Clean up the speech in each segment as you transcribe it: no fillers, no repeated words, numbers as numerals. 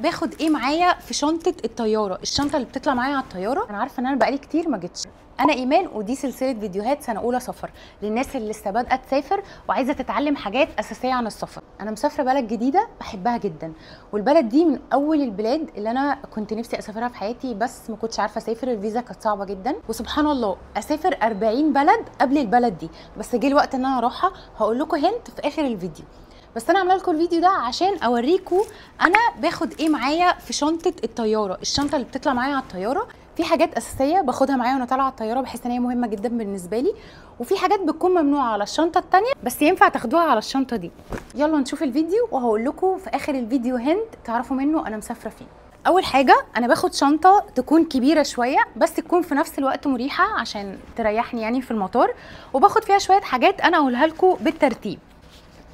باخد ايه معايا في شنطه الطياره، الشنطه اللي بتطلع معايا على الطياره. انا عارفه ان انا بقالي كتير ما جيتش. انا ايمان، ودي سلسله فيديوهات سنه اولى سفر للناس اللي لسه بادئه تسافر وعايزه تتعلم حاجات اساسيه عن السفر. انا مسافره بلد جديده بحبها جدا، والبلد دي من اول البلاد اللي انا كنت نفسي اسافرها في حياتي، بس ما كنتش عارفه اسافر، الفيزا كانت صعبه جدا. وسبحان الله اسافر 40 بلد قبل البلد دي، بس جه الوقت ان انا اروحها. هقول لكم هنت في اخر الفيديو، بس انا عامله لكم الفيديو ده عشان اوريكم انا باخد ايه معايا في شنطه الطياره، الشنطه اللي بتطلع معايا على الطياره. في حاجات اساسيه باخدها معايا وانا طالعه على الطياره، بحس ان هي مهمه جدا بالنسبه لي، وفي حاجات بتكون ممنوعه على الشنطه الثانيه بس ينفع تاخدوها على الشنطه دي. يلا نشوف الفيديو وهقول لكم في اخر الفيديو هنت تعرفوا منه انا مسافره فين. اول حاجه انا باخد شنطه تكون كبيره شويه بس تكون في نفس الوقت مريحه عشان تريحني يعني في المطار، وباخد فيها شويه حاجات انا اقولها لكم بالترتيب.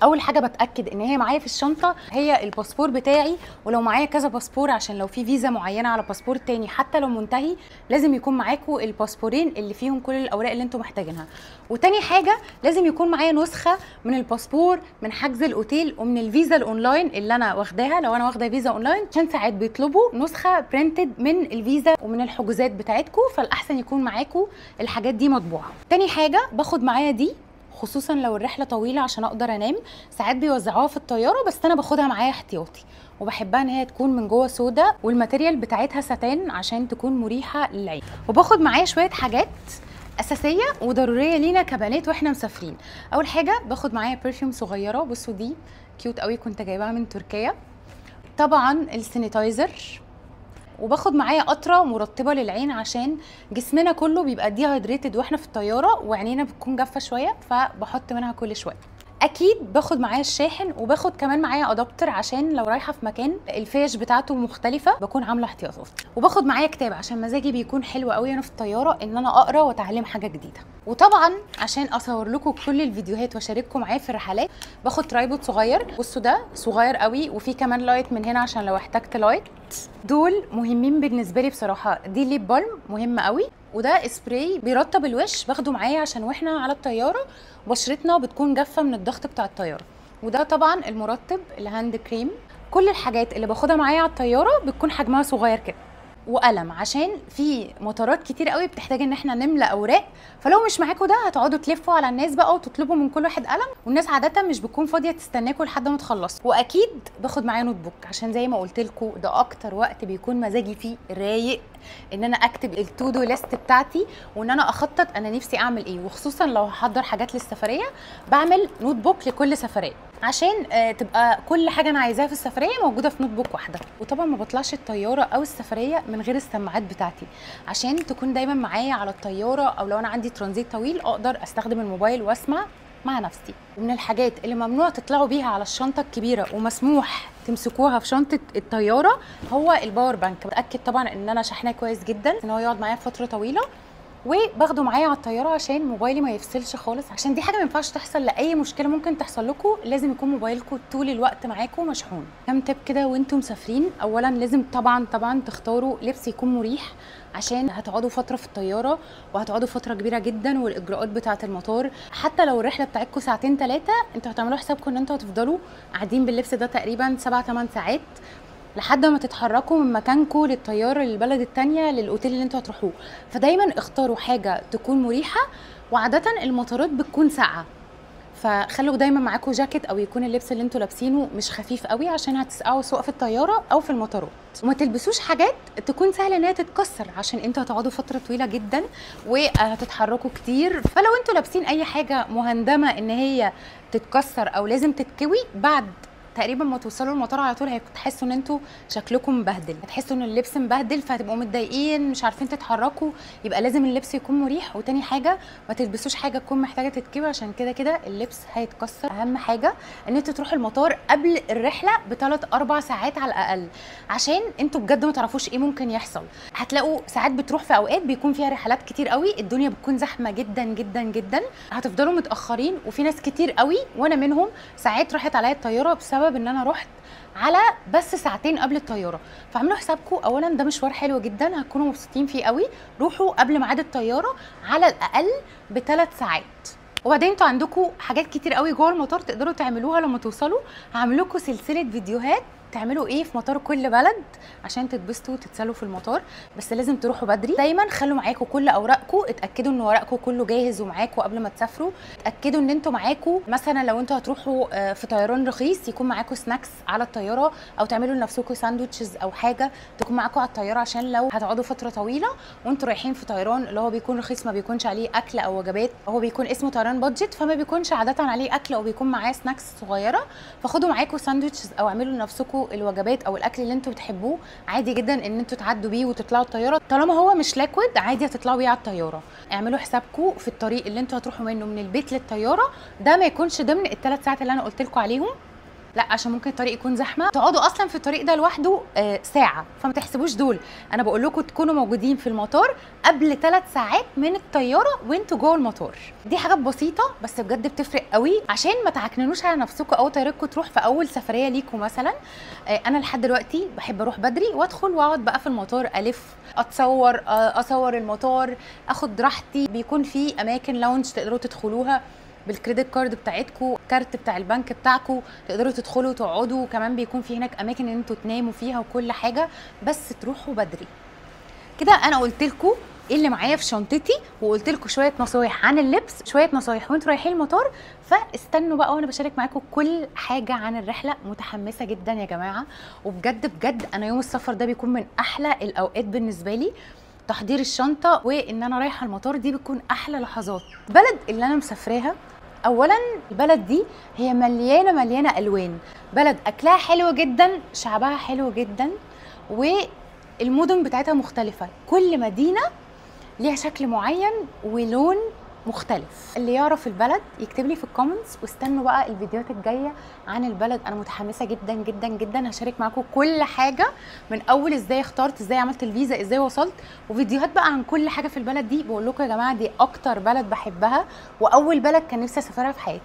اول حاجه بتاكد ان هي معايا في الشنطه هي الباسبور بتاعي، ولو معايا كذا باسبور عشان لو في فيزا معينه على باسبور تاني حتى لو منتهي لازم يكون معاكم الباسبورين اللي فيهم كل الاوراق اللي انتم محتاجينها. وتاني حاجه لازم يكون معايا نسخه من الباسبور، من حجز الاوتيل، ومن الفيزا الاونلاين اللي انا واخداها لو انا واخده فيزا اونلاين، عشان ساعات بيطلبوا نسخه برينتد من الفيزا ومن الحجوزات بتاعتكم، فالاحسن يكون معاكم الحاجات دي مطبوعه. تاني حاجه باخد معايا دي خصوصا لو الرحله طويله عشان اقدر انام، ساعات بيوزعوها في الطياره بس انا باخدها معايا احتياطي، وبحبها ان هي تكون من جوه سودا والماتيريال بتاعتها ستان عشان تكون مريحه للعين. وباخد معايا شويه حاجات اساسيه وضروريه لينا كبنات واحنا مسافرين. اول حاجه باخد معايا برفيوم صغيره، بصوا دي كيوت قوي كنت جايباها من تركيا. طبعا السانيتايزر، وباخد معايا قطره مرطبه للعين عشان جسمنا كله بيبقى ديهايدريتد واحنا في الطياره وعينينا بتكون جافه شويه، فبحط منها كل شويه. اكيد باخد معايا الشاحن، وباخد كمان معايا ادابتر عشان لو رايحه في مكان الفيش بتاعته مختلفه بكون عامله احتياطات. وباخد معايا كتاب عشان مزاجي بيكون حلو قوي انا في الطياره ان انا اقرا واتعلم حاجه جديده. وطبعا عشان اصور لكم كل الفيديوهات واشارككم معايا في الرحلات باخد ترايبود صغير، بصوا ده صغير قوي، وفي كمان لايت من هنا عشان لو احتجت لايت. دول مهمين بالنسبه لي بصراحه. دي ليب بالم مهمه قوي، وده سبراي بيرطب الوش باخده معايا عشان واحنا على الطياره بشرتنا بتكون جافه من الضغط بتاع الطياره. وده طبعا المرطب الهاند كريم. كل الحاجات اللي باخدها معايا على الطياره بتكون حجمها صغير كده. وقلم عشان في مطارات كتير قوي بتحتاج ان احنا نملى اوراق، فلو مش معاكم ده هتقعدوا تلفوا على الناس بقى وتطلبوا من كل واحد قلم، والناس عاده مش بتكون فاضيه تستناكم لحد ما تخلصوا. واكيد باخد معايا نوت بوك عشان زي ما قلت لكم ده اكتر وقت بيكون مزاجي فيه رايق ان انا اكتب التو دو ليست بتاعتي وان انا اخطط انا نفسي اعمل ايه، وخصوصا لو هحضر حاجات للسفريه بعمل نوت بوك لكل سفريه عشان تبقى كل حاجه انا عايزاها في السفريه موجوده في نوت بوك واحده. وطبعا ما بطلعش الطياره او السفريه من غير السماعات بتاعتي عشان تكون دايما معايا على الطياره، او لو انا عندي ترانزيت طويل اقدر استخدم الموبايل واسمع مع نفسي. ومن الحاجات اللي ممنوع تطلعوا بيها على الشنطه الكبيره ومسموح تمسكوها في شنطه الطياره هو الباور بانك. بتاكد طبعا ان انا شحناه كويس جدا ان هو يقعد معايا فتره طويله، وباخده معايا على الطياره عشان موبايلي ما يفصلش خالص، عشان دي حاجه ما ينفعش تحصل لاي مشكله ممكن تحصل لكم، لازم يكون موبايلكم طول الوقت معاكم مشحون. كام تip كده وانتم مسافرين. اولا لازم طبعا تختاروا لبس يكون مريح عشان هتقعدوا فتره في الطياره وهتقعدوا فتره كبيره جدا، والاجراءات بتاعه المطار حتى لو الرحله بتاعتكم ساعتين 3 انتوا هتعملوا حسابكم ان انتوا هتفضلوا قاعدين باللبس ده تقريبا 7-8 ساعات لحد ما تتحركوا من مكانكم للطياره للبلد التانية للاوتيل اللي انتوا هتروحوه. فدايما اختاروا حاجه تكون مريحه، وعاده المطارات بتكون ساقعه فخلوا دايما معاكم جاكيت او يكون اللبس اللي انتوا لابسينه مش خفيف قوي عشان هتسقعوا سواء في الطياره او في المطارات. وما تلبسوش حاجات تكون سهله انها تتكسر عشان انتوا هتقعدوا فتره طويله جدا وهتتحركوا كتير، فلو انتوا لابسين اي حاجه مهندمه ان هي تتكسر او لازم تتكوي بعد تقريبا ما توصلوا المطار على طول هتحسوا ان انتوا شكلكم مبهدل، هتحسوا ان اللبس مبهدل فهتبقوا متضايقين مش عارفين تتحركوا، يبقى لازم اللبس يكون مريح. وتاني حاجه ما تلبسوش حاجه تكون محتاجه تتكوي عشان كده اللبس هيتكسر. اهم حاجه ان انتوا تروحوا المطار قبل الرحله ب3-4 ساعات على الاقل عشان انتوا بجد ما تعرفوش ايه ممكن يحصل. هتلاقوا ساعات بتروح في اوقات بيكون فيها رحلات كتير قوي، الدنيا بتكون زحمه جدا جدا جدا، هتفضلوا متاخرين، وفي ناس كتير قوي وانا منهم ساعات راحت عليا الطياره بسبب ان انا رحت على بس ساعتين قبل الطياره. فاعملوا حسابكم اولا ده مشوار حلو جدا هتكونوا مبسوطين فيه قوي، روحوا قبل ميعاد الطياره على الاقل ب3 ساعات. وبعدين انتوا عندكم حاجات كتير قوي جوه المطار تقدروا تعملوها لما توصلوا. هعمل لكم سلسله فيديوهات تعملوا ايه في مطار كل بلد عشان تتبسطوا وتتسلوا في المطار. بس لازم تروحوا بدري. دايما خلوا معاكم كل اوراقكم، اتاكدوا ان ورقكم كله جاهز ومعاكم قبل ما تسافروا. اتاكدوا ان انتوا معاكم مثلا لو انتوا هتروحوا في طيران رخيص يكون معاكم سناكس على الطياره، او تعملوا لنفسكم ساندوتشز او حاجه تكون معاكم على الطياره، عشان لو هتقعدوا فتره طويله وانتوا رايحين في طيران اللي هو بيكون رخيص ما بيكونش عليه اكل او وجبات، هو بيكون اسمه طيران بادجت فما بيكونش عاده عليه اكل او بيكون معاه سناكس صغيره. فخدوا معاكم ساندوتشز او اعملوا لنفسكم الوجبات او الاكل اللي انتوا بتحبوه. عادي جدا ان انتوا تعدوا بيه وتطلعوا الطياره، طالما هو مش لاكويد عادي هتطلعوا بيه على الطياره. اعملوا حسابكم في الطريق اللي انتوا هتروحوا منه من البيت للطياره ده ما يكونش ضمن ال3 ساعات اللي انا قلت لكم عليهم، لا عشان ممكن الطريق يكون زحمه تقعدوا اصلا في الطريق ده لوحده ساعه، فما تحسبوش دول. انا بقول لكم تكونوا موجودين في المطار قبل 3 ساعات من الطياره وانتوا جوه المطار. دي حاجات بسيطه بس بجد بتفرق قوي عشان ما تعكننوش على نفسكم او طيارتكم تروح في اول سفريه ليكم مثلا. انا لحد دلوقتي بحب اروح بدري وادخل واقعد بقى في المطار الف اصور المطار، اخد راحتي. بيكون في اماكن لاونج تقدروا تدخلوها بالكريدت كارد بتاعتكم، الكارت بتاع البنك بتاعكم، تقدروا تدخلوا تقعدوا. كمان بيكون في هناك اماكن ان انتوا تناموا فيها وكل حاجه، بس تروحوا بدري. كده انا قلت لكم ايه اللي معايا في شنطتي، وقلت لكم شويه نصايح عن اللبس، شويه نصايح وانتوا رايحين المطار. فاستنوا بقى وانا بشارك معاكم كل حاجه عن الرحله. متحمسه جدا يا جماعه، وبجد بجد انا يوم السفر ده بيكون من احلى الاوقات بالنسبه لي. تحضير الشنطه وان انا رايحه المطار دي بتكون احلى لحظات. البلد اللي انا مسافراها، اولا البلد دي هي مليانه الوان، بلد اكلها حلو جدا، شعبها حلو جدا، والمدن بتاعتها مختلفه. كل مدينه ليها شكل معين ولون مختلف. اللي يعرف البلد يكتب لي في الكومنتس، واستنوا بقى الفيديوهات الجايه عن البلد. انا متحمسه جدا جدا جدا، هشارك معاكم كل حاجه من اول ازاي اخترت، ازاي عملت الفيزا، ازاي وصلت، وفيديوهات بقى عن كل حاجه في البلد دي. بقول لكم يا جماعه دي اكتر بلد بحبها واول بلد كان نفسي اسافرها في حياتي.